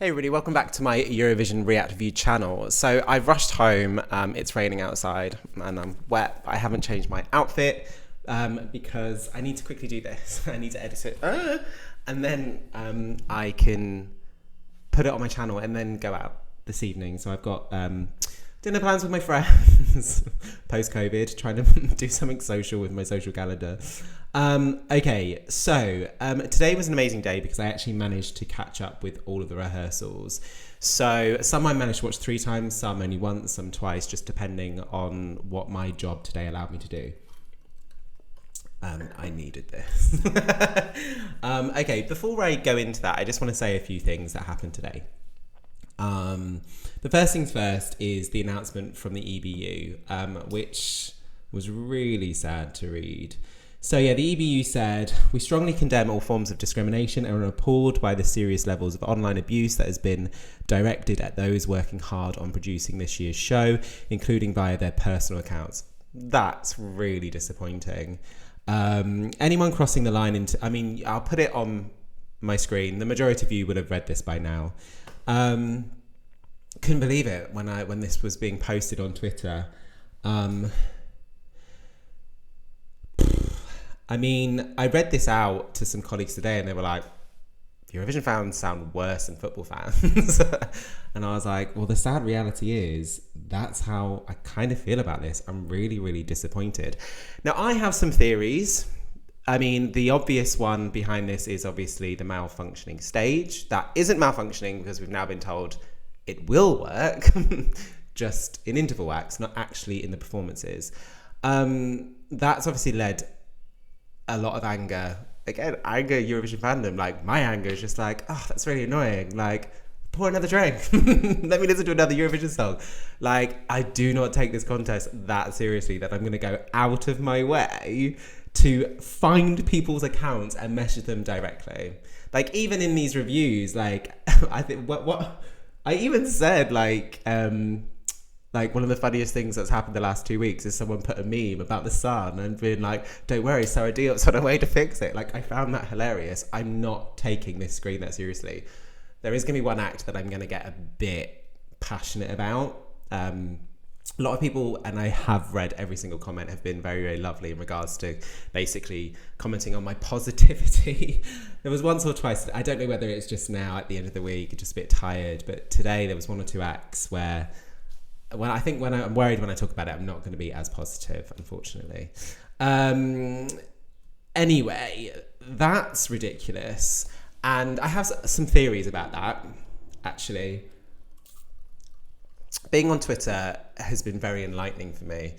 Hey everybody, welcome back to my Eurovision React Review channel. So I've rushed home, it's raining outside and I'm wet. I haven't changed my outfit because I need to quickly do this. I need to edit it and then I can put it on my channel and then go out this evening. So I've got dinner plans with my friends, post-COVID, trying to do something social with my social calendar. Okay, so today was an amazing day because I actually managed to catch up with all of the rehearsals. So some I managed to watch 3 times, some only once, some twice, just depending on what my job today allowed me to do. I needed this. Okay, before I go into that, I just want to say a few things that happened today. The first things first is the announcement from the EBU, which was really sad to read. So yeah, the EBU said, "We strongly condemn all forms of discrimination and are appalled by the serious levels of online abuse that has been directed at those working hard on producing this year's show, including via their personal accounts." That's really disappointing. Anyone crossing the line into, I'll put it on my screen. The majority of you would have read this by now. Couldn't believe it when this was being posted on Twitter. I read this out to some colleagues today and they were like, Eurovision fans sound worse than football fans. And I was like, well, the sad reality is that's how I kind of feel about this. I'm really, really disappointed. Now, I have some theories. The obvious one behind this is obviously the malfunctioning stage. That isn't malfunctioning because we've now been told it will work, just in interval acts, not actually in the performances. That's obviously led a lot of anger. Again, anger Eurovision fandom. Like, my anger is just like, oh, that's really annoying. Like, pour another drink. Let me listen to another Eurovision song. Like, I do not take this contest that seriously that I'm going to go out of my way to find people's accounts and message them directly. Like, even in these reviews, like, I think what I even said, like one of the funniest things that's happened the last 2 weeks is someone put a meme about the sun and been like, don't worry, Sarah Diop's on a way to fix it. Like, I found that hilarious. I'm not taking this screen that seriously. There is going to be one act that I'm going to get a bit passionate about. A lot of people, and I have read every single comment, have been very, very lovely in regards to basically commenting on my positivity. There was once or twice, I don't know whether it's just now at the end of the week, just a bit tired, but today there was 1 or 2 acts where I'm worried when I talk about it, I'm not going to be as positive, unfortunately. Anyway, that's ridiculous. And I have some theories about that, actually. Being on Twitter has been very enlightening for me.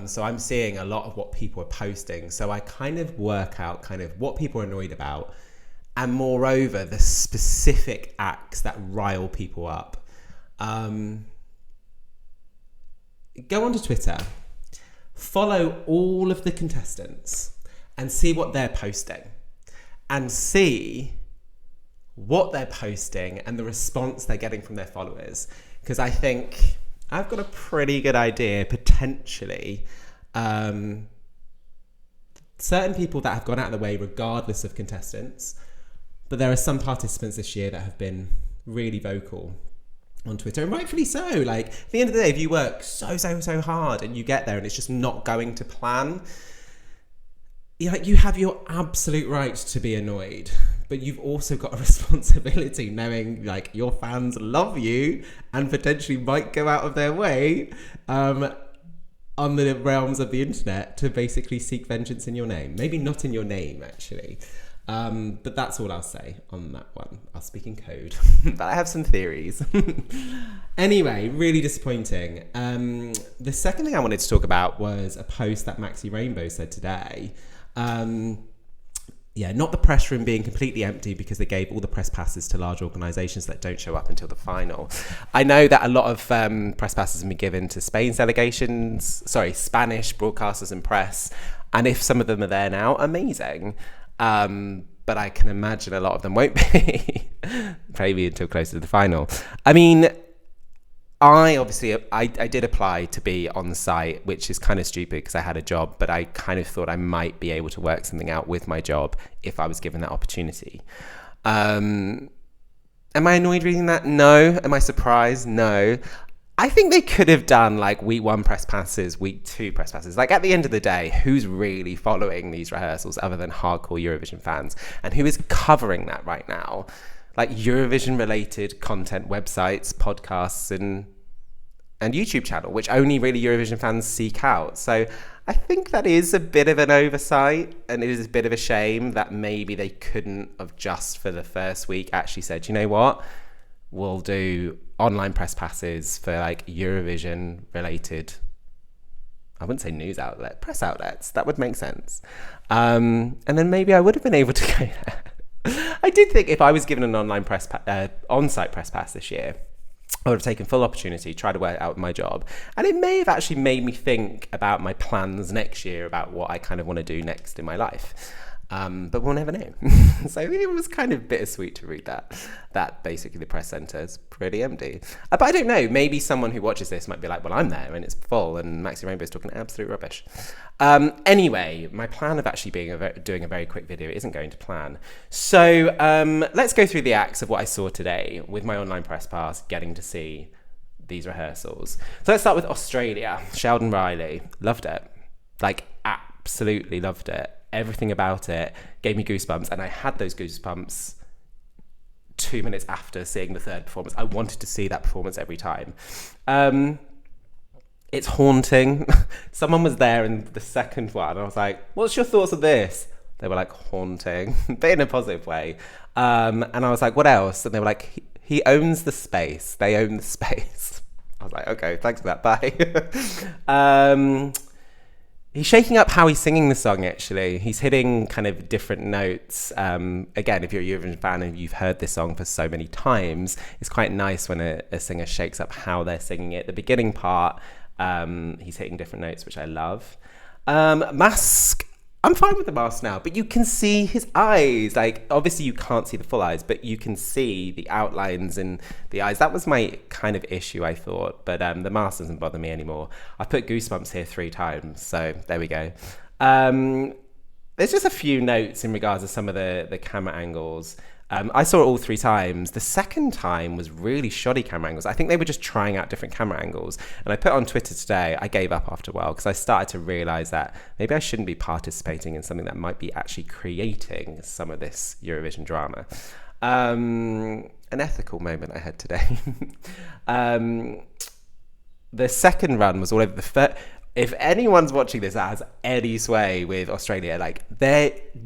So I'm seeing a lot of what people are posting. So I kind of work out kind of what people are annoyed about. And moreover, the specific acts that rile people up. Go onto Twitter, follow all of the contestants and see what they're posting and see what they're posting and the response they're getting from their followers. Because I think I've got a pretty good idea, potentially, certain people that have gone out of the way regardless of contestants, but there are some participants this year that have been really vocal on Twitter, and rightfully so. Like, at the end of the day, if you work so hard and you get there and it's just not going to plan, you have your absolute right to be annoyed, but you've also got a responsibility knowing like your fans love you and potentially might go out of their way on the realms of the internet to basically seek vengeance in your name. Maybe not in your name, actually. But that's all I'll say on that one. I'll speak in code. But I have some theories. Anyway, really disappointing. The second thing I wanted to talk about was a post that Maxi Rainbow said today. Not the press room being completely empty because they gave all the press passes to large organisations that don't show up until the final. I know that a lot of press passes have been given to Spanish broadcasters and press. And if some of them are there now, amazing. But I can imagine a lot of them won't be, maybe until closer to the final. I did apply to be on site, which is kind of stupid because I had a job, but I kind of thought I might be able to work something out with my job if I was given that opportunity. Am I annoyed reading that? No. Am I surprised? No. I think they could have done like week 1 press passes, week 2 press passes. Like at the end of the day, who's really following these rehearsals other than hardcore Eurovision fans? And who is covering that right now? Like Eurovision related content, websites, podcasts, and YouTube channel, which only really Eurovision fans seek out. So I think that is a bit of an oversight, and it is a bit of a shame that maybe they couldn't have just for the first week actually said, you know what, we'll do online press passes for like Eurovision related, I wouldn't say news outlet, press outlets. That would make sense. And then maybe I would have been able to go there. I did think if I was given an online on-site press pass this year, I would have taken full opportunity, tried to work out my job. And it may have actually made me think about my plans next year, about what I kind of want to do next in my life. But we'll never know. So it was kind of bittersweet to read that basically the press centre is pretty empty. But I don't know, maybe someone who watches this might be like, well, I'm there and it's full and Maxi Rainbow's talking absolute rubbish. Anyway, my plan of actually doing a very quick video isn't going to plan. So let's go through the acts of what I saw today with my online press pass, getting to see these rehearsals. So let's start with Australia. Sheldon Riley, loved it. Like, absolutely loved it. Everything about it gave me goosebumps, and I had those goosebumps 2 minutes after seeing the third performance. I wanted to see that performance every time. It's haunting. Someone was there in the second one, and I was like, what's your thoughts on this? They were like, haunting, but in a positive way. And I was like, what else? And they were like, he owns the space. They own the space. I was like, okay, thanks for that, bye. He's shaking up how he's singing the song, actually. He's hitting kind of different notes. Again, if you're a Eurovision fan and you've heard this song for so many times, it's quite nice when a singer shakes up how they're singing it. The beginning part, he's hitting different notes, which I love. Mask, I'm fine with the mask now, but you can see his eyes. Like, obviously you can't see the full eyes, but you can see the outlines in the eyes. That was my kind of issue, I thought, but the mask doesn't bother me anymore. I put goosebumps here 3 times, so there we go. There's just a few notes in regards to some of the camera angles. I saw it all 3 times. The second time was really shoddy camera angles. I think they were just trying out different camera angles. And I put on Twitter today, I gave up after a while because I started to realise that maybe I shouldn't be participating in something that might be actually creating some of this Eurovision drama. An ethical moment I had today. The second run was all over the first. If anyone's watching this that has any sway with Australia, like,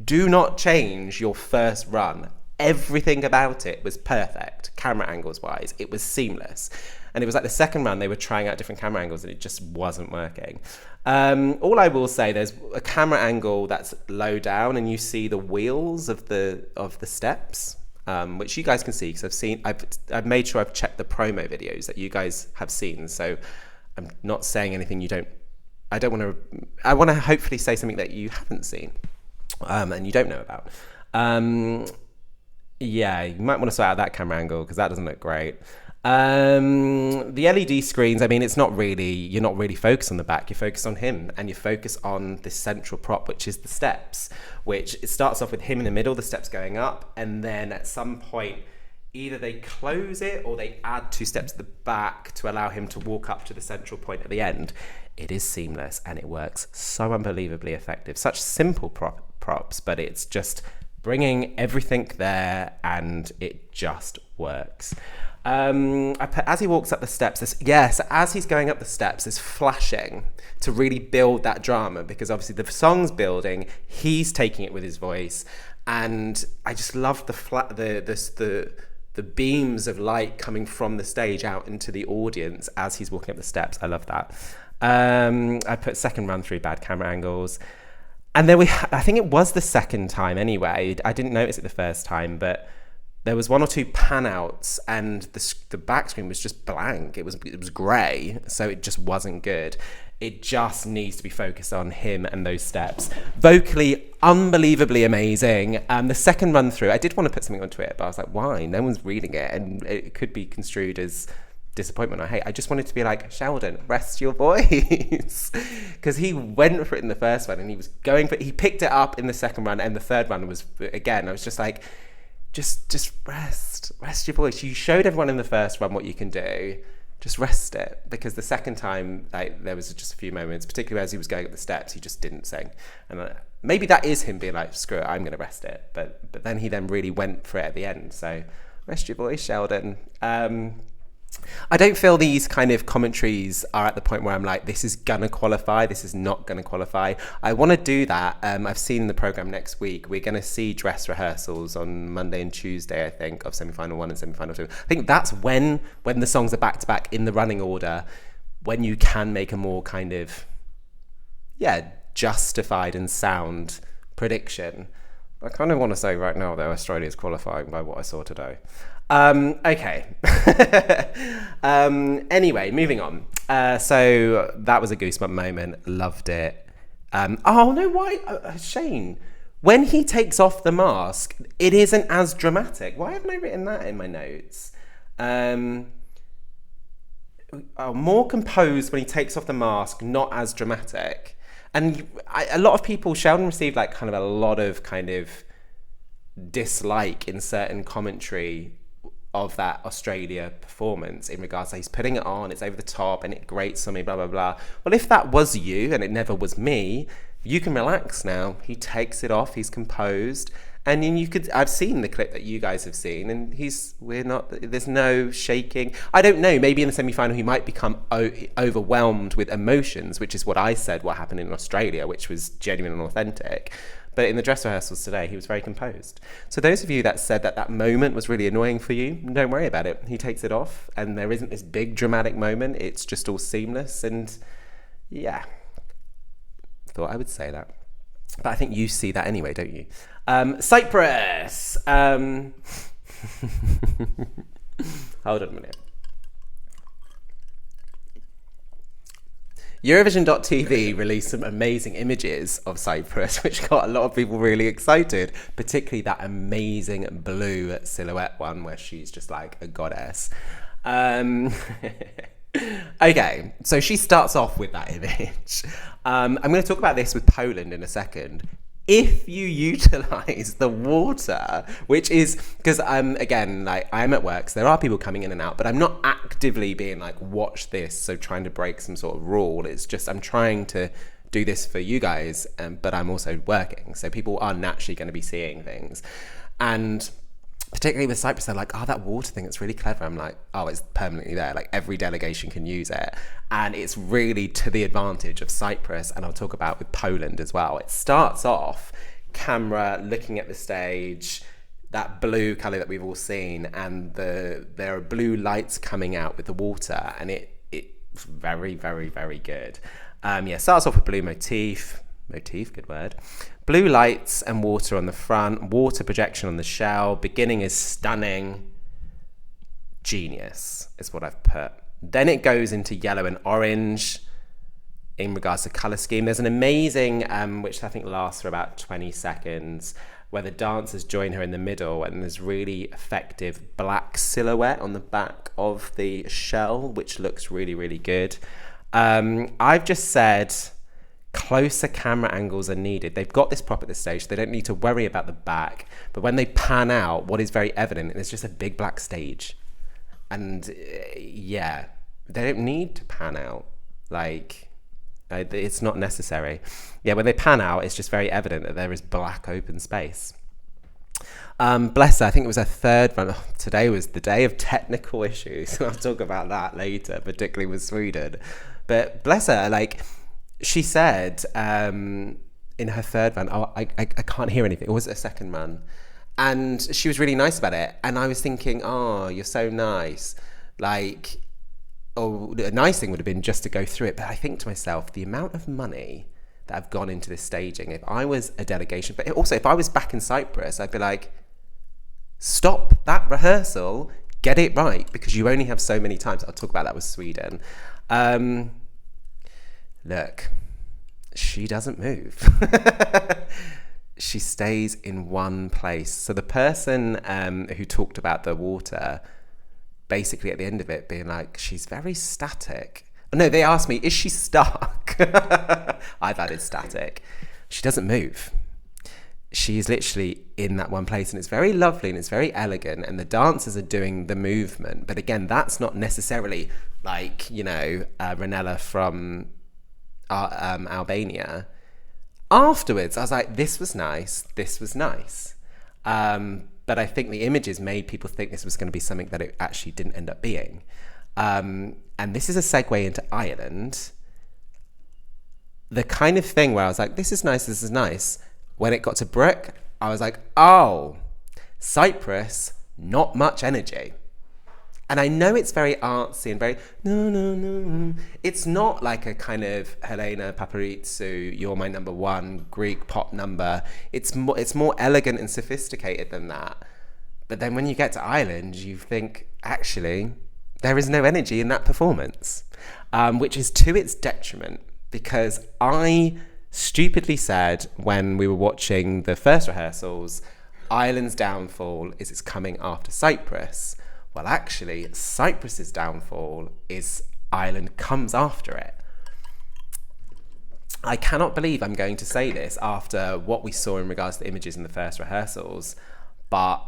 do not change your first run. Everything about it was perfect, camera angles wise. It was seamless. And it was like the second run, they were trying out different camera angles and it just wasn't working. All I will say, there's a camera angle that's low down and you see the wheels of the steps, which you guys can see because I've made sure I've checked the promo videos that you guys have seen. So I'm not saying anything I want to hopefully say something that you haven't seen and you don't know about. Yeah, you might want to sort out that camera angle because that doesn't look great. The LED screens, I mean, you're not really focused on the back, you're focused on him and you focus on the central prop, which is the steps, which it starts off with him in the middle, the steps going up, and then at some point, either they close it or they add 2 steps at the back to allow him to walk up to the central point at the end. It is seamless and it works so unbelievably effective. Such simple props, but it's just bringing everything there and it just works. As he walks up the steps, as he's going up the steps, there's flashing to really build that drama because obviously the song's building, he's taking it with his voice, and I just love the beams of light coming from the stage out into the audience as he's walking up the steps. I love that. I put second run through bad camera angles. And then I think it was the second time anyway. I didn't notice it the first time, but there was 1 or 2 pan outs and the back screen was just blank. It was grey, so it just wasn't good. It just needs to be focused on him and those steps. Vocally, unbelievably amazing. The second run through, I did want to put something on Twitter, but I was like, why? No one's reading it, and it could be construed as disappointment or hate. I just wanted to be like, Sheldon, rest your voice, because he went for it in the first one and he picked it up in the second run, and the third run was, again, I was just like, just rest your voice. You showed everyone in the first run what you can do. Just rest it, because the second time, like, there was just a few moments, particularly as he was going up the steps, he just didn't sing, and maybe that is him being like, screw it, I'm going to rest it, but then he then really went for it at the end. So rest your voice, Sheldon. I don't feel these kind of commentaries are at the point where I'm like, this is gonna qualify, this is not gonna qualify. I want to do that. I've seen the program next week. We're going to see dress rehearsals on Monday and Tuesday, I think, of semi-final 1 and semi-final 2. I think that's when the songs are back to back in the running order, when you can make a more kind of, justified and sound prediction. I kind of want to say right now, though, Australia's qualifying by what I saw today. Okay. Anyway, moving on. So that was a goosebump moment. Loved it. Shane, when he takes off the mask, it isn't as dramatic. Why haven't I written that in my notes? More composed when he takes off the mask, not as dramatic. And a lot of people, Sheldon received like kind of a lot of kind of dislike in certain commentary of that Australia performance in regards to he's putting it on, it's over the top and it grates on me, blah, blah, blah. Well, if that was you and it never was me, you can relax now. He takes it off, he's composed. And then I've seen the clip that you guys have seen, and there's no shaking. I don't know, maybe in the semi-final he might become overwhelmed with emotions, which is what I said what happened in Australia, which was genuine and authentic. But in the dress rehearsals today, he was very composed. So those of you that said that moment was really annoying for you, don't worry about it. He takes it off, and there isn't this big dramatic moment. It's just all seamless, and thought I would say that. But I think you see that anyway, don't you? Cyprus! Hold on a minute. Eurovision.tv released some amazing images of Cyprus, which got a lot of people really excited, particularly that amazing blue silhouette one where she's just like a goddess. Okay, so she starts off with that image. I'm going to talk about this with Poland in a second. If you utilize the water, which is because I'm at work, so there are people coming in and out, but I'm not actively being like, watch this, so trying to break some sort of rule. It's just I'm trying to do this for you guys, but I'm also working, so people are naturally going to be seeing things. And particularly with Cyprus, they're like, that water thing, it's really clever. I'm like, it's permanently there. Like, every delegation can use it. And it's really to the advantage of Cyprus, and I'll talk about with Poland as well. It starts off, camera looking at the stage, that blue colour that we've all seen, and there are blue lights coming out with the water, and it's very, very, very good. Starts off with blue motif, good word. Blue lights and water on the front, water projection on the shell. Beginning is stunning. Genius is what I've put. Then it goes into yellow and orange in regards to colour scheme. There's an amazing, which I think lasts for about 20 seconds, where the dancers join her in the middle, and there's really effective black silhouette on the back of the shell, which looks really, really good. I've just said closer camera angles are needed. They've got this prop at this stage, so they don't need to worry about the back. But when they pan out, what is very evident is just a big black stage. And they don't need to pan out. Like, it's not necessary. When they pan out, it's just very evident that there is black open space. Bless her, I think it was her third run. Today was the day of technical issues, and I'll talk about that later, particularly with Sweden. But bless her, like, she said in her third run, I can't hear anything. It was a second run. And she was really nice about it. And I was thinking, you're so nice. Like, a nice thing would have been just to go through it. But I think to myself, the amount of money that have gone into this staging, if I was a delegation, but also if I was back in Cyprus, I'd be like, stop that rehearsal, get it right, because you only have so many times. I'll talk about that with Sweden. Look, she doesn't move. She stays in one place. So the person who talked about the water, basically at the end of it being like, she's very static. No, they asked me, is she stuck? I've added static. She doesn't move. she's literally in that one place, and it's very lovely and it's very elegant, and the dancers are doing the movement. But again, that's not necessarily like, you know, Ranella from Albania. Afterwards, I was like, this was nice. But I think the images made people think this was going to be something that it actually didn't end up being. And this is a segue into Ireland. The kind of thing where I was like, this is nice. When it got to Brooke, I was like, oh, Cyprus, not much energy. And I know it's very artsy and very, no. It's not like a kind of Helena Paparizou, You're My Number One Greek pop number. It's more elegant and sophisticated than that. But then when you get to Ireland, you think, actually, there is no energy in that performance, which is to its detriment, because I stupidly said when we were watching the first rehearsals, Ireland's downfall is it's coming after Cyprus. Well, actually, Cyprus's downfall is Ireland comes after it. I cannot believe I'm going to say this after what we saw in regards to the images in the first rehearsals, but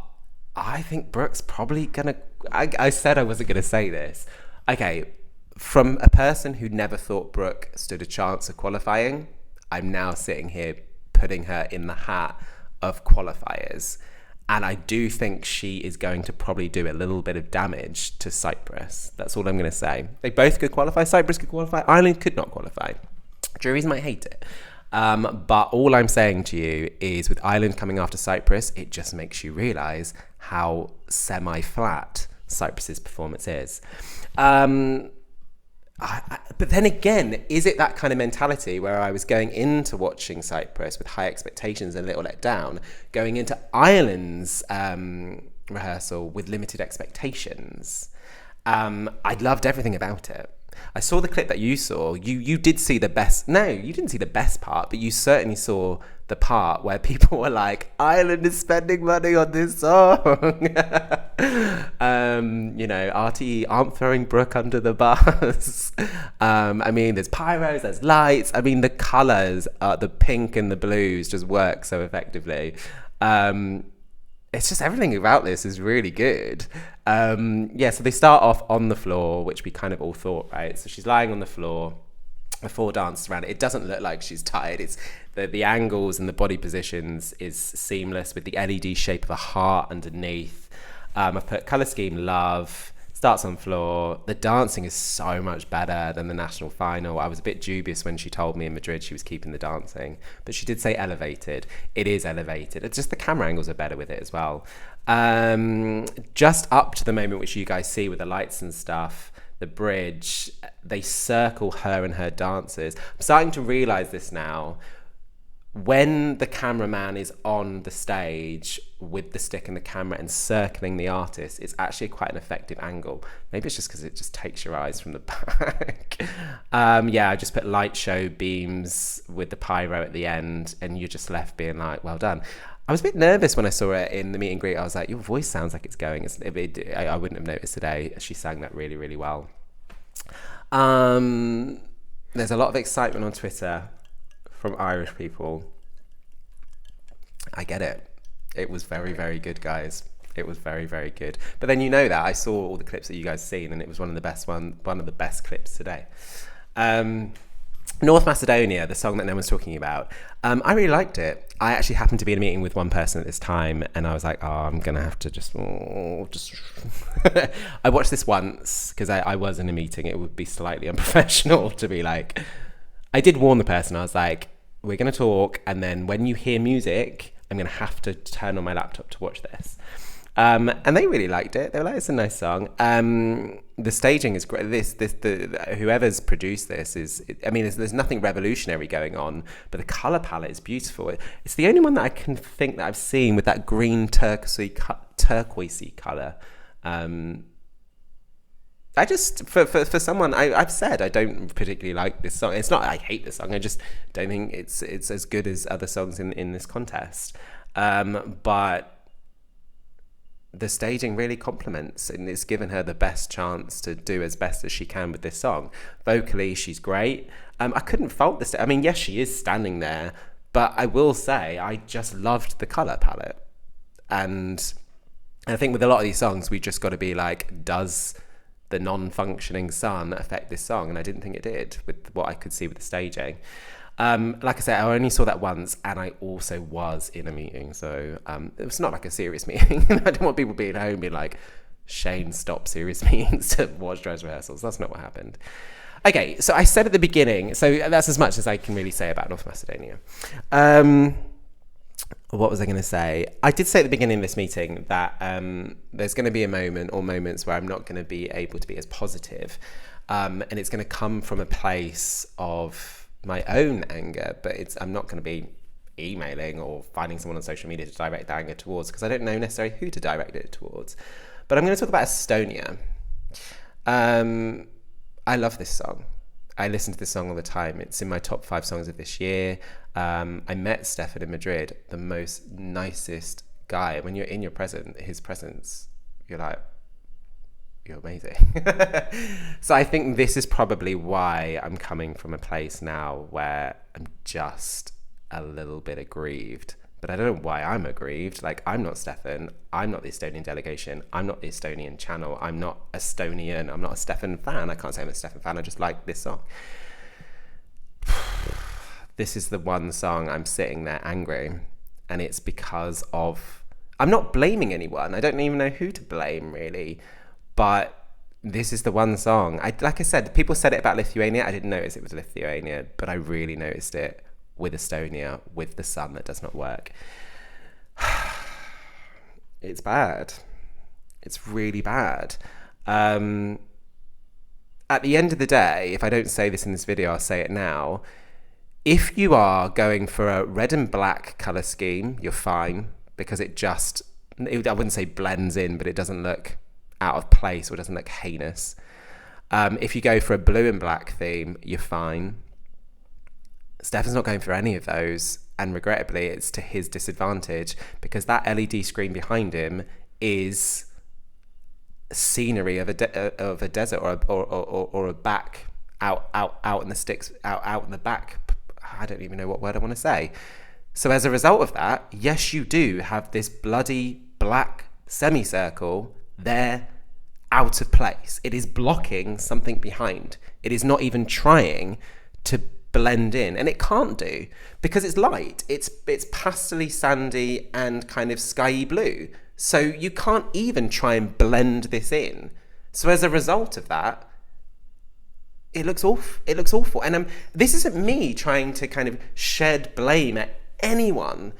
I think Brooke's probably gonna... I said I wasn't gonna say this. Okay, from a person who never thought Brooke stood a chance of qualifying, I'm now sitting here putting her in the hat of qualifiers. And I do think she is going to probably do a little bit of damage to Cyprus. That's all I'm going to say. They both could qualify. Cyprus could qualify. Ireland could not qualify. Juries might hate it. But all I'm saying to you is with Ireland coming after Cyprus, it just makes you realise how semi-flat Cyprus's performance is. But then again, is it that kind of mentality where I was going into watching Cyprus with high expectations and a little let down, going into Ireland's rehearsal with limited expectations? I loved everything about it. I saw the clip that you saw. You did see the best. No, you didn't see the best part, but you certainly saw the part where people were like, Ireland is spending money on this song. You know, RTE aren't throwing Brooke under the bus. I mean, there's pyros, there's lights. I mean, the colours, the pink and the blues just work so effectively. It's just everything about this is really good. So they start off on the floor, which we kind of all thought, right? So she's lying on the floor, the four dancers around it. It doesn't look like she's tired. It's the angles and the body positions is seamless with the LED shape of a heart underneath. I've put colour scheme love. Starts on floor. The dancing is so much better than the national final. I was a bit dubious when she told me in Madrid she was keeping the dancing, but she did say elevated. It is elevated. It's just the camera angles are better with it as well. Just up to the moment which you guys see with the lights and stuff, the bridge, they circle her and her dancers. I'm starting to realise this now. When the cameraman is on the stage with the stick and the camera and circling the artist, it's actually quite an effective angle. Maybe it's just because it just takes your eyes from the back. I just put light show beams with the pyro at the end, and you're just left being like, well done. I was a bit nervous when I saw it in the meet and greet. I was like, your voice sounds like it's going. I wouldn't have noticed today. She sang that really, really well. There's a lot of excitement on Twitter from Irish people. I get it. It was very, very good, guys. It was very, very good. But then you know that I saw all the clips that you guys seen, and it was one of the best clips today. North Macedonia, the song that no one's talking about. I really liked it. I actually happened to be in a meeting with one person at this time, and I was like, I'm gonna have to just I watched this once because I was in a meeting. It would be slightly unprofessional to be like, I did warn the person. I was like, we're going to talk, and then when you hear music, I'm going to have to turn on my laptop to watch this. And they really liked it. They were like, it's a nice song. The staging is great. Whoever's produced this there's nothing revolutionary going on, but the colour palette is beautiful. It's the only one that I can think that I've seen with that green turquoisey colour. I just, for someone, I've said I don't particularly like this song. It's not I hate the song. I just don't think it's as good as other songs in this contest. But the staging really complements, and it's given her the best chance to do as best as she can with this song. Vocally, she's great. I couldn't fault this. I mean, yes, she is standing there, But I will say, I just loved the colour palette. And I think with a lot of these songs, we just got to be like, does the non-functioning sun affect this song? And I didn't think it did with what I could see with the staging. Like I said, I only saw that once, and I also was in a meeting. So it was not like a serious meeting. I don't want people being home being like, Shane, stop serious meetings to watch dress rehearsals. That's not what happened. Okay, so I said at the beginning, so that's as much as I can really say about North Macedonia. What was I going to say? I did say at the beginning of this meeting that there's going to be a moment or moments where I'm not going to be able to be as positive. And it's going to come from a place of my own anger, but I'm not going to be emailing or finding someone on social media to direct the anger towards, because I don't know necessarily who to direct it towards. But I'm going to talk about Estonia. I love this song. I listen to this song all the time. It's in my top 5 songs of this year. I met Stefan in Madrid, the most nicest guy. When you're in his presence, you're like, you're amazing. So I think this is probably why I'm coming from a place now where I'm just a little bit aggrieved. But I don't know why I'm aggrieved. Like, I'm not Stefan. I'm not the Estonian delegation. I'm not the Estonian channel. I'm not Estonian. I'm not a Stefan fan. I can't say I'm a Stefan fan. I just like this song. This is the one song I'm sitting there angry. And it's because of... I'm not blaming anyone. I don't even know who to blame, really. But this is the one song. Like I said, people said it about Lithuania. I didn't notice it was Lithuania, but I really noticed it with Estonia, with the sun that does not work. It's bad. It's really bad. At the end of the day, if I don't say this in this video, I'll say it now. If you are going for a red and black colour scheme, you're fine, because I wouldn't say blends in, but it doesn't look out of place or doesn't look heinous. If you go for a blue and black theme, you're fine. Stefan's not going for any of those, and regrettably it's to his disadvantage, because that LED screen behind him is scenery of a desert or a back out in the sticks, out in the back. I don't even know what word I want to say. So as a result of that, yes, you do have this bloody black semicircle there out of place. It is blocking something behind. It is not even trying to blend in, and it can't do, because it's light. It's pastely sandy and kind of skyy blue, so you can't even try and blend this in. So as a result of that, it looks awful. And this isn't me trying to kind of shed blame at anyone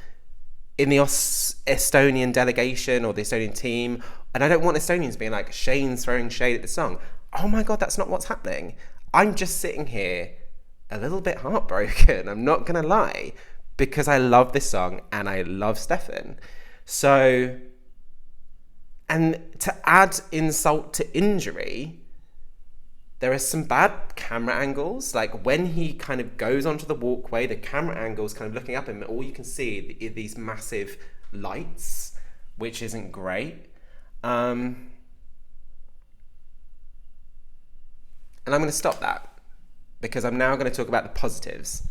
in the Estonian delegation or the Estonian team, and I don't want Estonians being like, Shane's throwing shade at the song. Oh my god, that's not what's happening. I'm just sitting here a little bit heartbroken, I'm not gonna lie, because I love this song and I love Stefan. So, and to add insult to injury, there are some bad camera angles. Like when he kind of goes onto the walkway, the camera angle's kind of looking up and all you can see are these massive lights, which isn't great. And I'm going to stop that, because I'm now going to talk about the positives.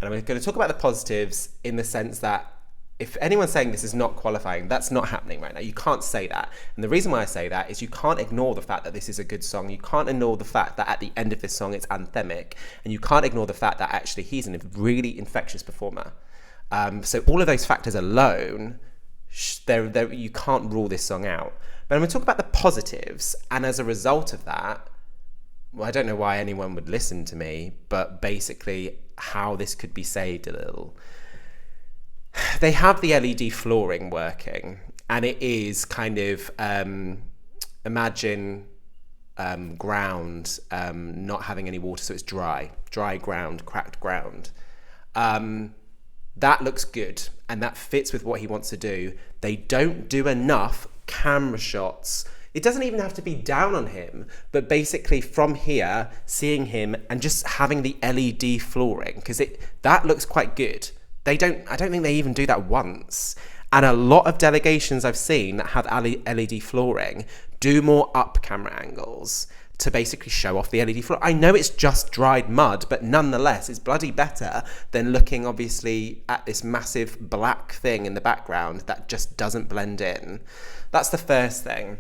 And I'm going to talk about the positives in the sense that if anyone's saying this is not qualifying, that's not happening right now. You can't say that. And the reason why I say that is you can't ignore the fact that this is a good song. You can't ignore the fact that at the end of this song, it's anthemic. And you can't ignore the fact that actually he's a really infectious performer. So all of those factors alone, you can't rule this song out. But I'm going to talk about the positives. And as a result of that, well, I don't know why anyone would listen to me, but basically how this could be saved a little. They have the LED flooring working, and it is kind of, imagine ground not having any water, so it's dry ground, cracked ground. That looks good, and that fits with what he wants to do. They don't do enough camera shots. It doesn't even have to be down on him, but basically from here, seeing him and just having the LED flooring, because that looks quite good. I don't think they even do that once. And a lot of delegations I've seen that have LED flooring do more up camera angles to basically show off the LED floor. I know it's just dried mud, but nonetheless, it's bloody better than looking, obviously, at this massive black thing in the background that just doesn't blend in. That's the first thing.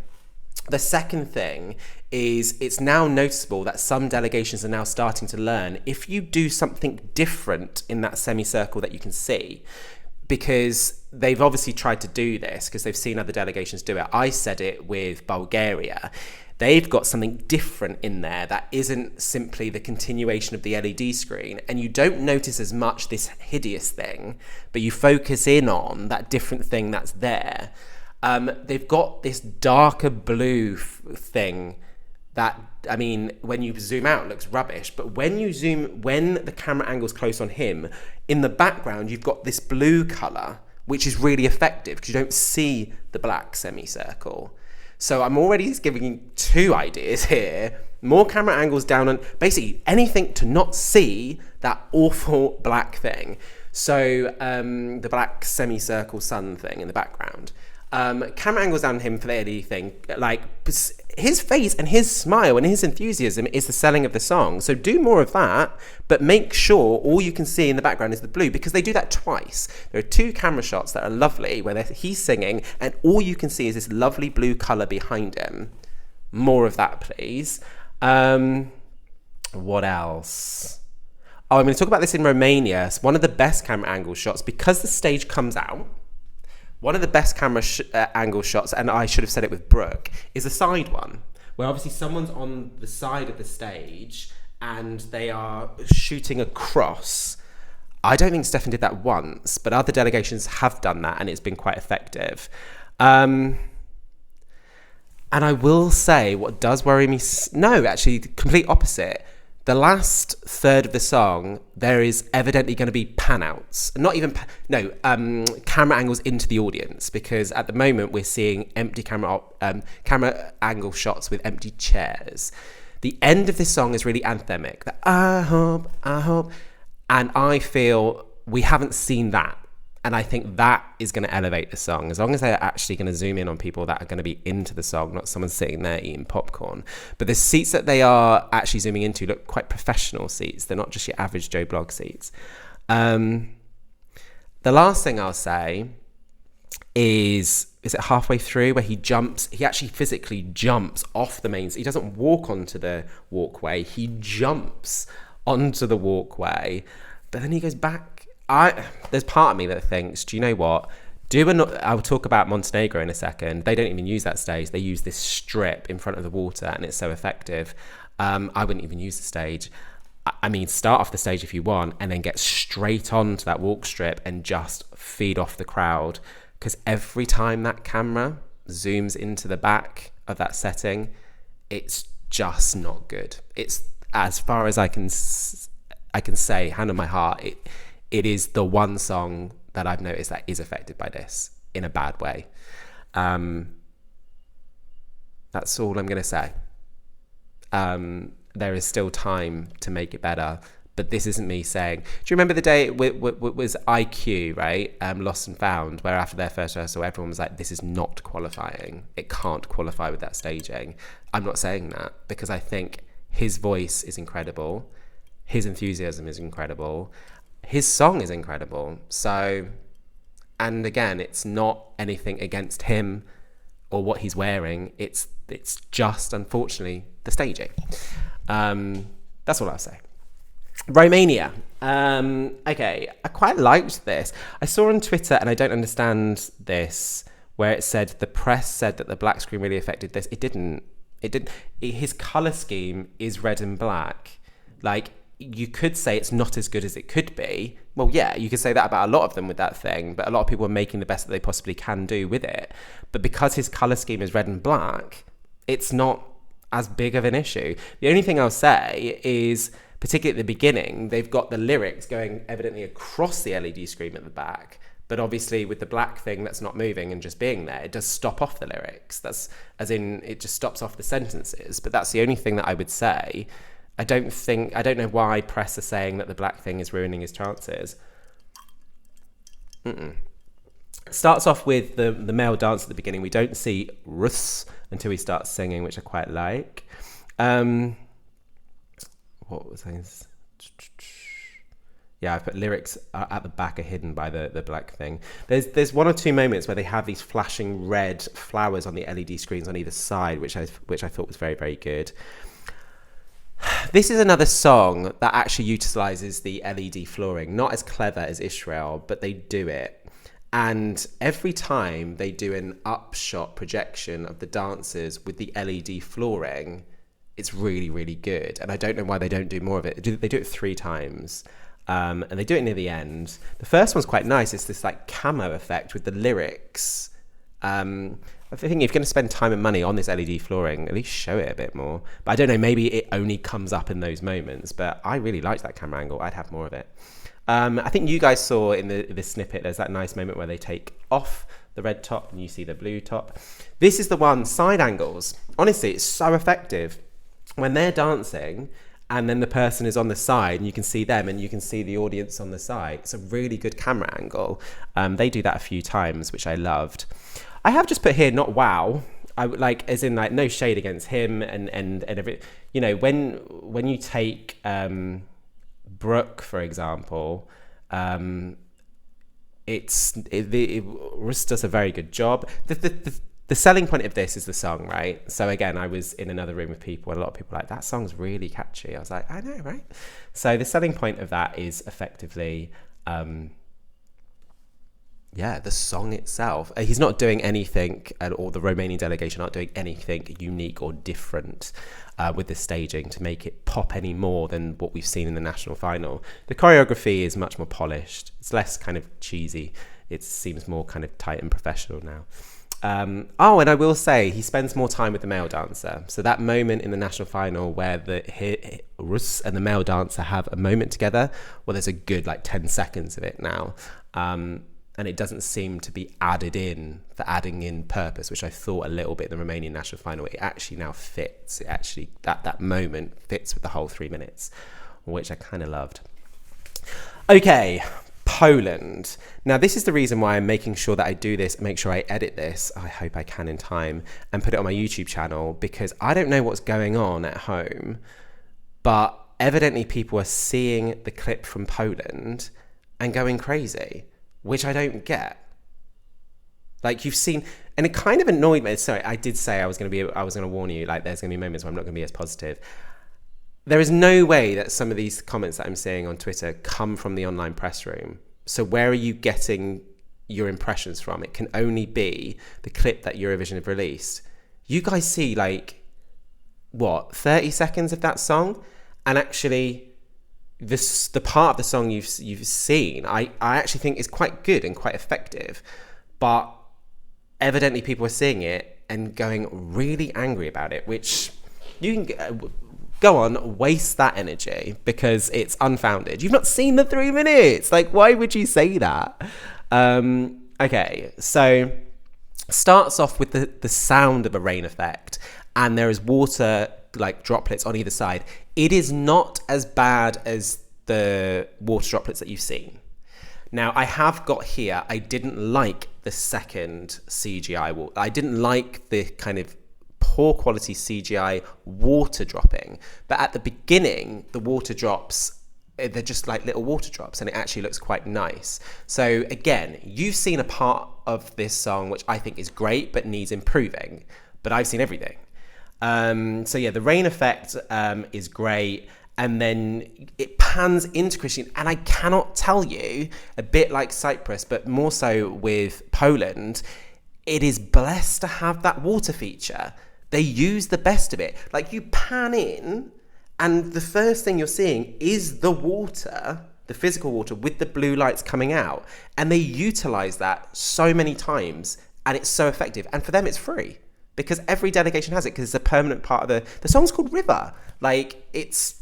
The second thing is it's now noticeable that some delegations are now starting to learn if you do something different in that semicircle that you can see, because they've obviously tried to do this because they've seen other delegations do it. I said it with Bulgaria. They've got something different in there that isn't simply the continuation of the LED screen, and you don't notice as much this hideous thing, but you focus in on that different thing that's there. They've got this darker blue thing that, I mean, when you zoom out, it looks rubbish. But when the camera angle's close on him, in the background, you've got this blue colour, which is really effective because you don't see the black semicircle. So I'm already giving you two ideas here. More camera angles down on basically anything to not see that awful black thing. So the black semicircle sun thing in the background. Camera angles down on him for the LED thing. Like, his face and his smile and his enthusiasm is the selling of the song. So do more of that, but make sure all you can see in the background is the blue, because they do that twice. There are two camera shots that are lovely where he's singing and all you can see is this lovely blue colour behind him. More of that, please. What else? Oh, I'm going to talk about this in Romania. It's one of the best camera angle shots because the stage comes out. One of the best camera angle shots, and I should have said it with Brooke, is a side one, where obviously someone's on the side of the stage and they are shooting across. I don't think Stefan did that once, but other delegations have done that and it's been quite effective. And I will say what does worry me, no, actually, the complete opposite. The last third of the song, there is evidently going to be pan-outs. Not even, camera angles into the audience, because at the moment we're seeing empty camera angle shots with empty chairs. The end of this song is really anthemic. The I hope, and I feel we haven't seen that. And I think that is going to elevate the song, as long as they're actually going to zoom in on people that are going to be into the song, not someone sitting there eating popcorn. But the seats that they are actually zooming into look quite professional seats. They're not just your average Joe Blogg seats. The last thing I'll say is it halfway through where he actually physically jumps off the main. He doesn't walk onto the walkway. He jumps onto the walkway, but then he goes back. There's part of me that thinks, do you know what? I'll talk about Montenegro in a second. They don't even use that stage. They use this strip in front of the water, and it's so effective. I wouldn't even use the stage. I mean, start off the stage if you want, and then get straight onto that walk strip and just feed off the crowd. Because every time that camera zooms into the back of that setting, it's just not good. It's, as far as I can say, hand on my heart, it is the one song that I've noticed that is affected by this in a bad way. That's all I'm going to say. There is still time to make it better, but this isn't me saying... Do you remember the day it was IQ, right? Lost and Found, where after their first rehearsal, everyone was like, this is not qualifying. It can't qualify with that staging. I'm not saying that, because I think his voice is incredible. His enthusiasm is incredible. His song is incredible. So, and again, it's not anything against him or what he's wearing. It's just, unfortunately, the staging. That's all I'll say. Romania. Okay, I quite liked this. I saw on Twitter, and I don't understand this, where it said the press said that the black screen really affected this. It didn't. His colour scheme is red and black. Like, you could say it's not as good as it could be. Well, yeah, you could say that about a lot of them with that thing, but a lot of people are making the best that they possibly can do with it. But because his colour scheme is red and black, it's not as big of an issue. The only thing I'll say is, particularly at the beginning, they've got the lyrics going evidently across the LED screen at the back, but obviously with the black thing that's not moving and just being there, it does stop off the lyrics. That's, as in, it just stops off the sentences. But that's the only thing that I would say. I don't know why press are saying that the black thing is ruining his chances. Starts off with the male dance at the beginning. We don't see Rus until he starts singing, which I quite like. What was I? Yeah, I put lyrics at the back are hidden by the black thing. There's one or two moments where they have these flashing red flowers on the LED screens on either side, which I thought was very, very good. This is another song that actually utilizes the LED flooring, not as clever as Israel, but they do it. And every time they do an upshot projection of the dancers with the LED flooring, it's really, really good. And I don't know why they don't do more of it. They do it 3 times. And they do it near the end. The first one's quite nice. It's this like camo effect with the lyrics. I think if you're going to spend time and money on this LED flooring, at least show it a bit more. But I don't know, maybe it only comes up in those moments. But I really liked that camera angle. I'd have more of it. I think you guys saw in the snippet, there's that nice moment where they take off the red top and you see the blue top. This is the one, side angles. Honestly, it's so effective. When they're dancing and then the person is on the side and you can see them and you can see the audience on the side, it's a really good camera angle. They do that a few times, which I loved. I have just put here, not wow. I would like, as in like no shade against him and every, you know, when you take Brooke, for example, it does a very good job. The selling point of this is the song, right? So again, I was in another room with people and a lot of people were like, that song's really catchy. I was like, I know, right? So the selling point of that is effectively, the song itself. He's not doing anything, or the Romanian delegation aren't doing anything unique or different with the staging to make it pop any more than what we've seen in the national final. The choreography is much more polished. It's less kind of cheesy. It seems more kind of tight and professional now. And I will say he spends more time with the male dancer. So that moment in the national final where the Rus and the male dancer have a moment together, well, there's a good like 10 seconds of it now. And it doesn't seem to be added in for adding in purpose, which I thought a little bit in the Romanian national final. It actually now fits. It actually, that moment fits with the whole 3 minutes, which I kind of loved. Okay. Poland. Now, this is the reason why I'm making sure that I do this, make sure I edit this, I hope I can in time, and put it on my YouTube channel, because I don't know what's going on at home, but evidently people are seeing the clip from Poland and going crazy, which I don't get. Like, you've seen, and it kind of annoyed me. Sorry, I did say I was going to warn you, like, there's going to be moments where I'm not going to be as positive. There is no way that some of these comments that I'm seeing on Twitter come from the online press room. So where are you getting your impressions from? It can only be the clip that Eurovision have released. You guys see 30 seconds of that song? And actually, the part of the song you've seen, I actually think is quite good and quite effective. But evidently people are seeing it and going really angry about it, which you can... Go on, waste that energy because it's unfounded. You've not seen the 3 minutes. Like, why would you say that? Okay, so starts off with the sound of a rain effect, and there is water like droplets on either side. It is not as bad as the water droplets that you've seen. Now, I have got here, I didn't like the second CGI water. I didn't like the kind of poor quality CGI water dropping, but at the beginning the water drops, they're just like little water drops, and it actually looks quite nice. So again, you've seen a part of this song which I think is great but needs improving, but I've seen everything. So yeah, the rain effect is great, and then it pans into Christian, and I cannot tell you, a bit like Cyprus but more so with Poland, it is blessed to have that water feature. They use the best of it. Like, you pan in, and the first thing you're seeing is the water, the physical water, with the blue lights coming out. And they utilize that so many times, and it's so effective. And for them, it's free, because every delegation has it, because it's a permanent part of the song's called River. Like, it's,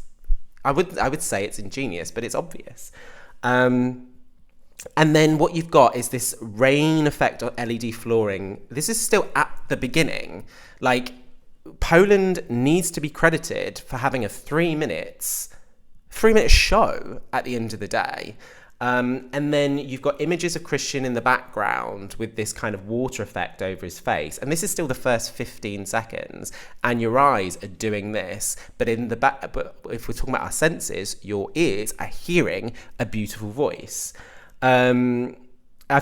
I would say it's ingenious, but it's obvious. And then what you've got is this rain effect on LED flooring. This is still at the beginning. Like, Poland needs to be credited for having a 3 minute show at the end of the day. And then you've got images of Christian in the background with this kind of water effect over his face. And this is still the first 15 seconds. And your eyes are doing this. But in the back, but if we're talking about our senses, your ears are hearing a beautiful voice. I've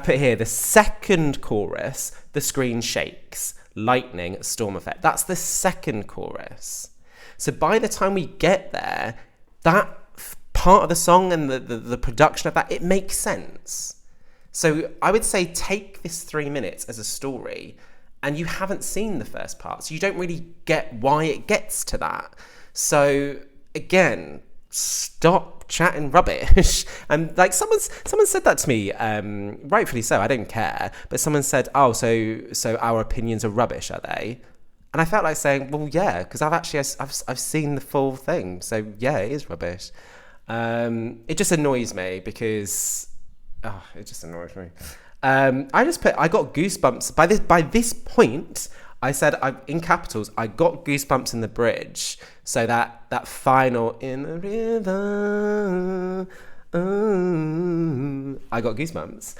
put here the second chorus, the screen shakes, lightning, storm effect. That's the second chorus. So by the time we get there, that part of the song and the production of that, it makes sense. So I would say take this 3 minutes as a story, and you haven't seen the first part, so you don't really get why it gets to that. So again, stop chatting rubbish. And like someone said that to me, rightfully so, I don't care, but someone said, oh, so our opinions are rubbish, are they? And I felt like saying, well, yeah, because I've seen the full thing, so yeah, it is rubbish. It just annoys me because it just annoys me. I got goosebumps by this point. I said in capitals, I got goosebumps in the bridge. So that final in the river, I got goosebumps.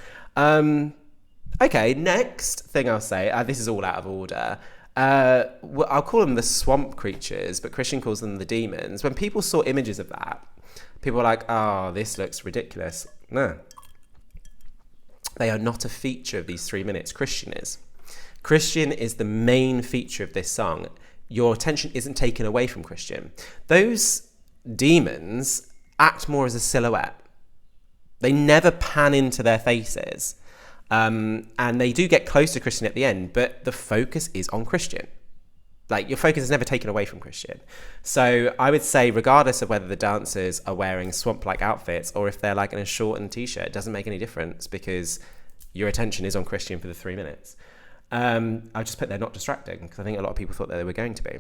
Okay, next thing I'll say, this is all out of order. I'll call them the swamp creatures, but Christian calls them the demons. When people saw images of that, people were like, oh, this looks ridiculous. No. They are not a feature of these 3 minutes. Christian is. Christian is the main feature of this song. Your attention isn't taken away from Christian. Those demons act more as a silhouette. They never pan into their faces. And they do get close to Christian at the end, but the focus is on Christian. Like, your focus is never taken away from Christian. So I would say, regardless of whether the dancers are wearing swamp-like outfits or if they're like in a short and t-shirt, it doesn't make any difference because your attention is on Christian for the 3 minutes. I just put they're not distracting because I think a lot of people thought that they were going to be.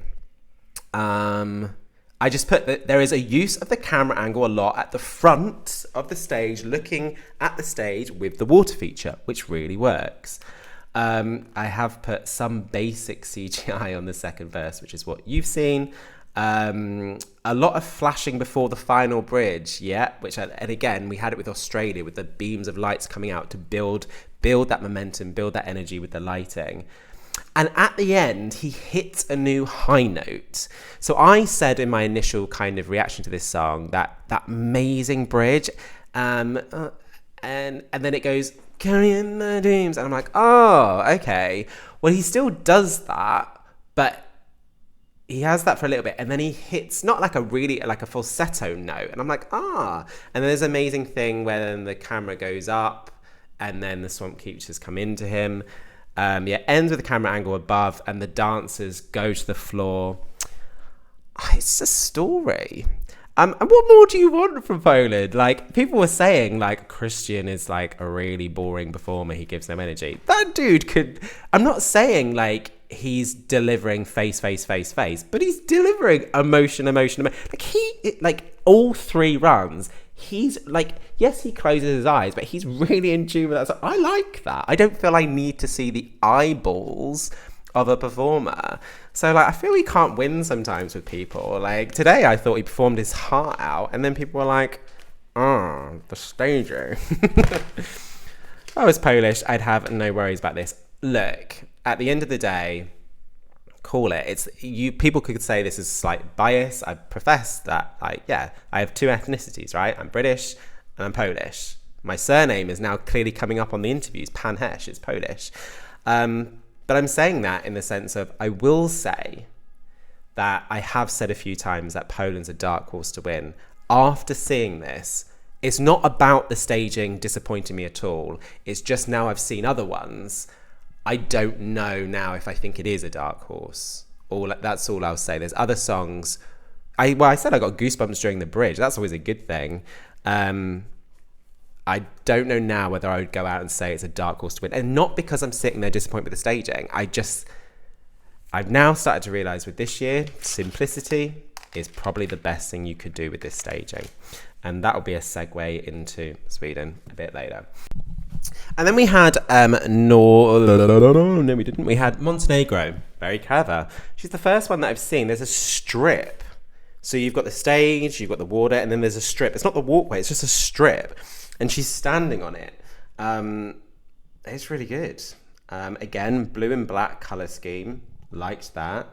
I just put that there is a use of the camera angle a lot at the front of the stage, looking at the stage with the water feature, which really works. I have put some basic CGI on the second verse, which is what you've seen. A lot of flashing before the final bridge, yeah. And again, we had it with Australia, with the beams of lights coming out to build that momentum, build that energy with the lighting. And at the end, he hits a new high note. So I said in my initial kind of reaction to this song that amazing bridge, and then it goes, carrying my dreams, and I'm like, oh, okay. Well, he still does that, but he has that for a little bit, and then he hits not like a falsetto note, and I'm like, and then there's an amazing thing where then the camera goes up, and then the swamp creatures come into him. Ends with the camera angle above, and the dancers go to the floor. It's a story. And what more do you want from Poland? Like, people were saying, like, Christian is, like, a really boring performer. He gives them energy. That dude could... I'm not saying, like, he's delivering face, but he's delivering emotion. Like, all 3 runs, he's, like... Yes, he closes his eyes, but he's really in tune with that. So I like that. I don't feel I need to see the eyeballs of a performer. So, like, I feel he can't win sometimes with people. Like, today I thought he performed his heart out, and then people were like, the staging. If I was Polish, I'd have no worries about this. Look, at the end of the day, call it. People could say this is slight bias. I profess that, like, yeah, I have 2 ethnicities, right? I'm British and I'm Polish. My surname is now clearly coming up on the interviews. Pan-Hesh, it's Polish. But I'm saying that in the sense of, I will say that I have said a few times that Poland's a dark horse to win. After seeing this, it's not about the staging disappointing me at all. It's just now I've seen other ones. I don't know now if I think it is a dark horse. That's all I'll say. There's other songs. I said I got goosebumps during the bridge. That's always a good thing. I don't know now whether I would go out and say it's a dark horse to win. And not because I'm sitting there disappointed with the staging. I've now started to realise with this year, simplicity is probably the best thing you could do with this staging. And that will be a segue into Sweden a bit later. And then we had no, we didn't. We had Montenegro. Very clever. She's the first one that I've seen. There's a strip So you've got the stage, you've got the water, and then there's a strip. It's not the walkway, it's just a strip. And she's standing on it. It's really good. Again, blue and black colour scheme. Liked that.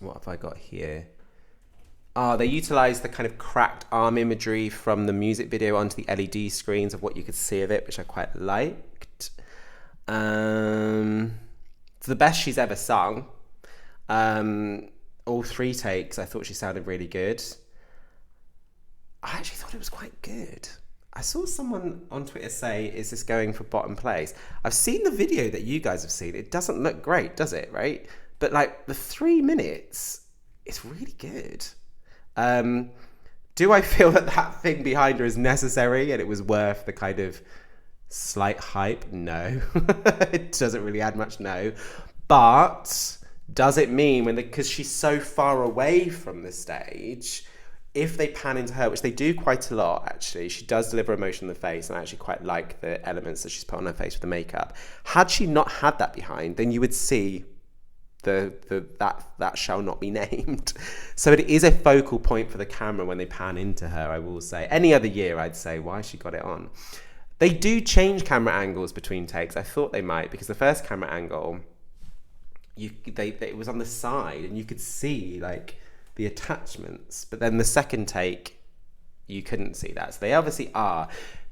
What have I got here? Oh, they utilised the kind of cracked arm imagery from the music video onto the LED screens of what you could see of it, which I quite liked. It's the best she's ever sung. All 3 takes, I thought she sounded really good. I actually thought it was quite good. I saw someone on Twitter say, is this going for bottom place? I've seen the video that you guys have seen. It doesn't look great, does it, right? But like the 3 minutes, it's really good. Do I feel that thing behind her is necessary and it was worth the kind of slight hype? No. It doesn't really add much, no. But does it mean because she's so far away from the stage, if they pan into her, which they do quite a lot actually, she does deliver emotion in the face, and I actually quite like the elements that she's put on her face with the makeup. Had she not had that behind, then you would see that shall not be named. So it is a focal point for the camera when they pan into her, I will say. Any other year I'd say, why has she got it on? They do change camera angles between takes. I thought they might, because the first camera angle, it was on the side and you could see like the attachments, but then the second take you couldn't see that. So they obviously are.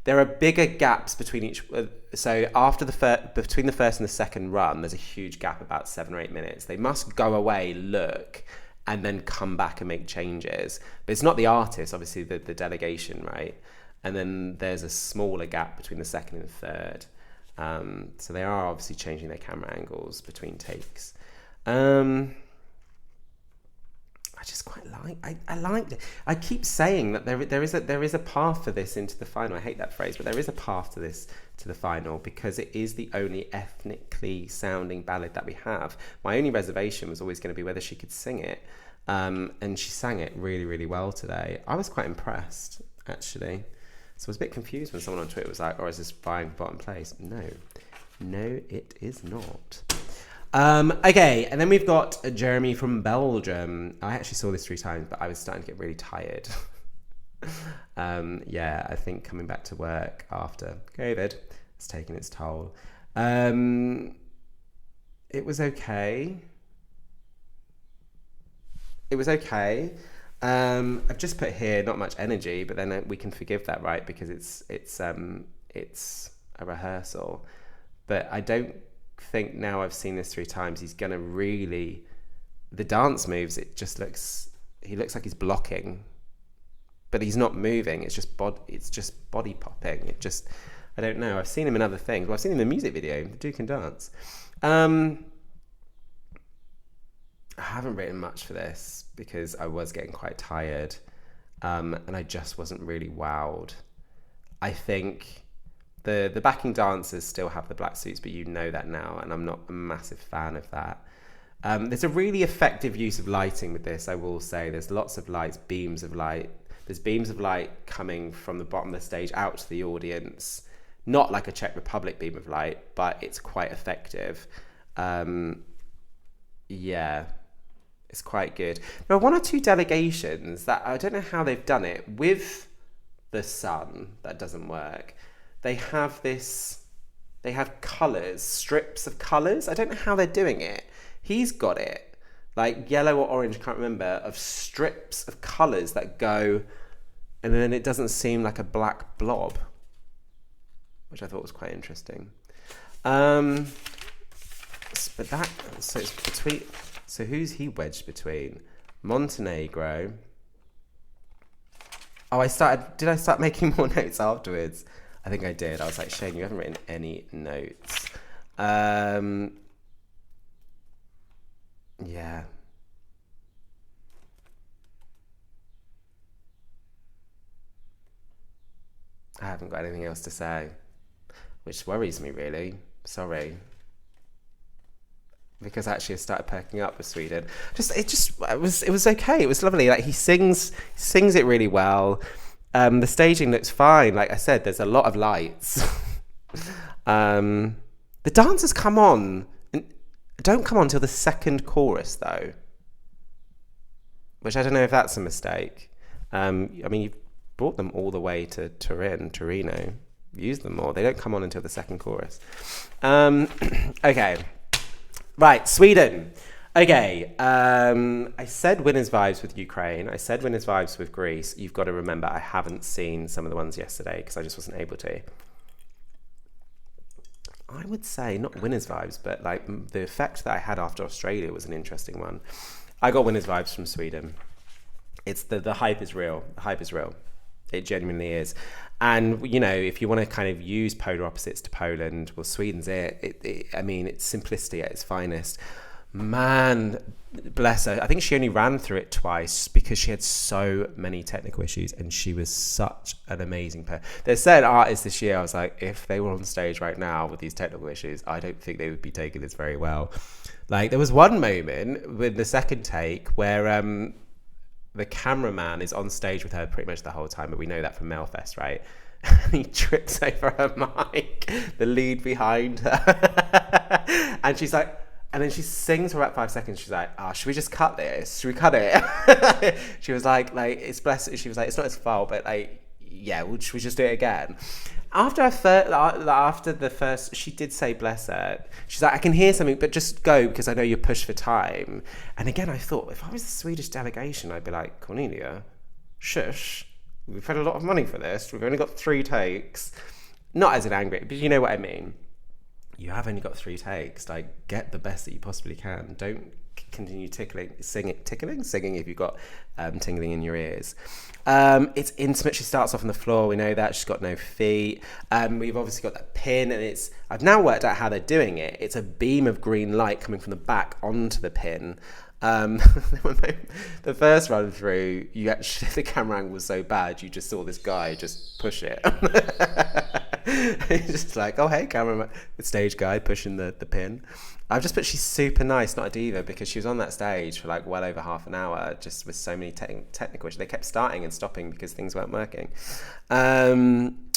There are bigger gaps between each. So after between the first and the second run, there's a huge gap, about 7 or 8 minutes. They must go away, look, and then come back and make changes. But it's not the artist, obviously the delegation, right? And then there's a smaller gap between the second and the third. So they are obviously changing their camera angles between takes. I just quite I liked it. I keep saying that there is a path for this into the final. I hate that phrase, but there is a path to the final, because it is the only ethnically sounding ballad that we have. My only reservation was always going to be whether she could sing it, and she sang it really, really well today. I was quite impressed, actually. So I was a bit confused when someone on Twitter was like, "Oh, is this vying for bottom place?" No, it is not. Okay, and then we've got Jérémie from Belgium. I actually saw this 3 times, but I was starting to get really tired. I think coming back to work after COVID has taken its toll. It was okay. I've just put here not much energy, but then we can forgive that, right? Because it's a rehearsal. But I don't think, now I've seen this 3 times, he's gonna really, the dance moves, he looks like he's blocking, but he's not moving. It's just body popping. I don't know. I've seen him in other things. Well, I've seen him in the music video. The dude can dance. I haven't written much for this because I was getting quite tired, and I just wasn't really wowed. I think the backing dancers still have the black suits, but you know that now, and I'm not a massive fan of that. There's a really effective use of lighting with this, I will say. There's lots of lights, beams of light. There's beams of light coming from the bottom of the stage out to the audience. Not like a Czech Republic beam of light, but it's quite effective. It's quite good. There are 1 or 2 delegations that I don't know how they've done it. With the sun, that doesn't work. They have colours, strips of colours. I don't know how they're doing it. He's got it, like yellow or orange, can't remember, of strips of colours that go, and then it doesn't seem like a black blob, which I thought was quite interesting. So who's he wedged between? Montenegro. Oh, did I start making more notes afterwards? I think I did. I was like, Shane, you haven't written any notes. Yeah. I haven't got anything else to say, which worries me, really. Sorry. Because actually I started perking up with Sweden. It was okay. It was lovely. Like he sings it really well. The staging looks fine. Like I said, there's a lot of lights. The dancers don't come on till the second chorus, though. which I don't know if that's a mistake. I mean, you've brought them all the way to Torino. Use them more. They don't come on until the second chorus. Okay. Right, Sweden. Okay. I said winners vibes with Ukraine. I said winners vibes with Greece. You've got to remember, I haven't seen some of the ones yesterday because I just wasn't able to. I would say not winners vibes, but like the effect that I had after Australia was an interesting one. I got winners vibes from Sweden. It's the hype is real. The hype is real. It genuinely is. And, you know, if you want to kind of use polar opposites to Poland, well, Sweden's it. I mean, it's simplicity at its finest. Man, bless her. I think she only ran through it twice because she had so many technical issues and she was such an amazing player. There's certain artists this year, I was like, if they were on stage right now with these technical issues, I don't think they would be taking this very well. Like, there was one moment with the second take where the cameraman is on stage with her pretty much the whole time, but we know that from Mailfest, right? And he trips over her mic, the lead behind her. And she's like, and then she sings for about 5 seconds. She's like, should we just cut this? Should we cut it? She was like, it's blessed. She was like, it's not his fault, but like, yeah, should we just do it again? After the first, she did say, bless her. She's like, I can hear something, but just go because I know you're pushed for time. And again, I thought, if I was the Swedish delegation, I'd be like, Cornelia, shush. We've had a lot of money for this. We've only got 3 takes. Not as an angry, but you know what I mean. You have only got 3 takes. Like, get the best that you possibly can. Don't continue singing if you've got tingling in your ears. It's intimate. She starts off on the floor. We know that. She's got no feet. We've obviously got that pin, and I've now worked out how they're doing it. It's a beam of green light coming from the back onto the pin. The first run through, the camera angle was so bad, you just saw this guy just push it. He's just like, oh hey, cameraman, the stage guy pushing the pin. I've just put she's super nice, not a diva, because she was on that stage for like well over half an hour, just with so many technical issues. They kept starting and stopping because things weren't working. And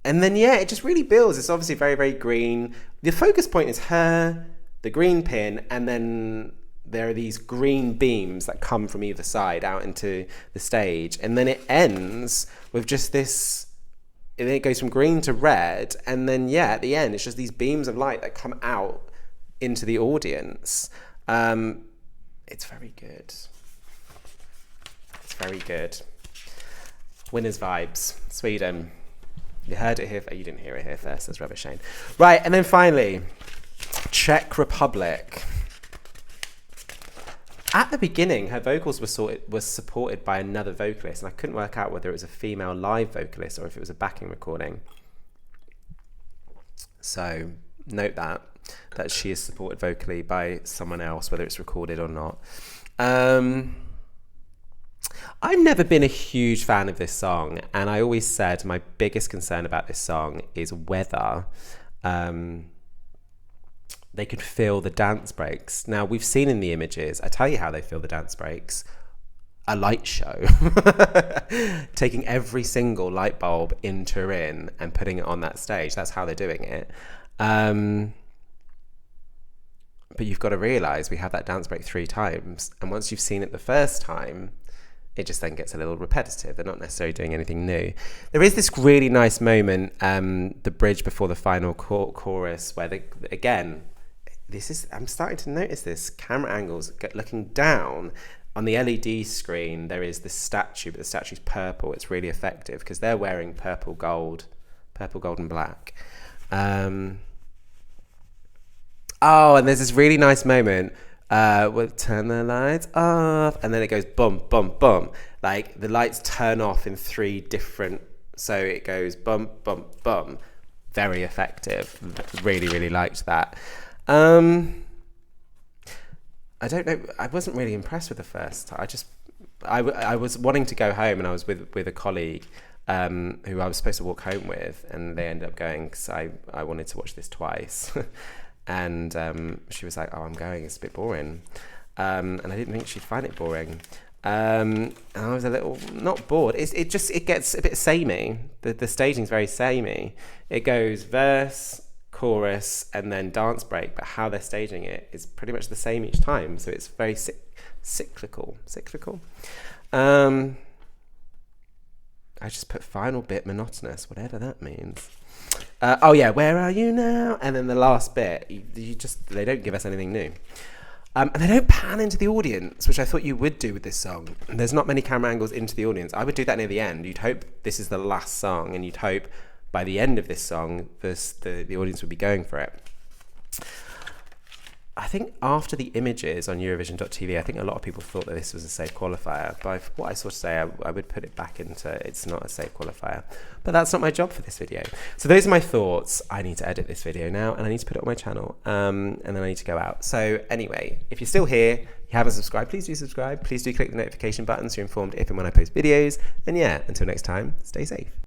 then it just really builds. It's obviously very, very green. The focus point is her, the green pin, and then there are these green beams that come from either side out into the stage. And then it ends with just this, and then it goes from green to red. And then, at the end, it's just these beams of light that come out into the audience. It's very good. It's very good. Winners vibes. Sweden. You heard it here. You didn't hear it here first. That's rubbish, Shane. Right, and then finally, Czech Republic. At the beginning, her vocals were supported by another vocalist, and I couldn't work out whether it was a female live vocalist or if it was a backing recording. So note that she is supported vocally by someone else, whether it's recorded or not. I've never been a huge fan of this song, and I always said my biggest concern about this song is whether they could feel the dance breaks. Now, we've seen in the images, I tell you how they feel the dance breaks. A light show. Taking every single light bulb in Turin and putting it on that stage. That's how they're doing it. But you've got to realise we have that dance break 3 times. And once you've seen it the first time, it just then gets a little repetitive. They're not necessarily doing anything new. There is this really nice moment, the bridge before the final chorus, where I'm starting to notice this, camera angles, looking down on the LED screen, there is this statue, but the statue's purple. It's really effective because they're wearing purple, gold, and black. And there's this really nice moment, we'll turn the lights off, and then it goes bum, bum, bum. Like the lights turn off in 3 different, so it goes bum, bum, bum. Very effective. Really, really liked that. I don't know. I wasn't really impressed with the first time. I was wanting to go home, and I was with a colleague who I was supposed to walk home with, and they ended up going because I wanted to watch this twice. And she was like, "Oh, I'm going. It's a bit boring," and I didn't think she'd find it boring. And I was a little not bored. It gets a bit samey. The staging's very samey. It goes verse, chorus, and then dance break, but how they're staging it is pretty much the same each time. So it's very cyclical. I just put final bit monotonous, whatever that means. Oh yeah, where are you now? And then the last bit, they don't give us anything new. And they don't pan into the audience, which I thought you would do with this song. There's not many camera angles into the audience. I would do that near the end. You'd hope this is the last song, and you'd hope by the end of this song, the audience would be going for it. I think after the images on Eurovision.tv, I think a lot of people thought that this was a safe qualifier. But what I saw today, I would put it back into it's not a safe qualifier. But that's not my job for this video. So those are my thoughts. I need to edit this video now, and I need to put it on my channel. And then I need to go out. So anyway, if you're still here, you haven't subscribed, please do subscribe. Please do click the notification button so you're informed if and when I post videos. And yeah, until next time, stay safe.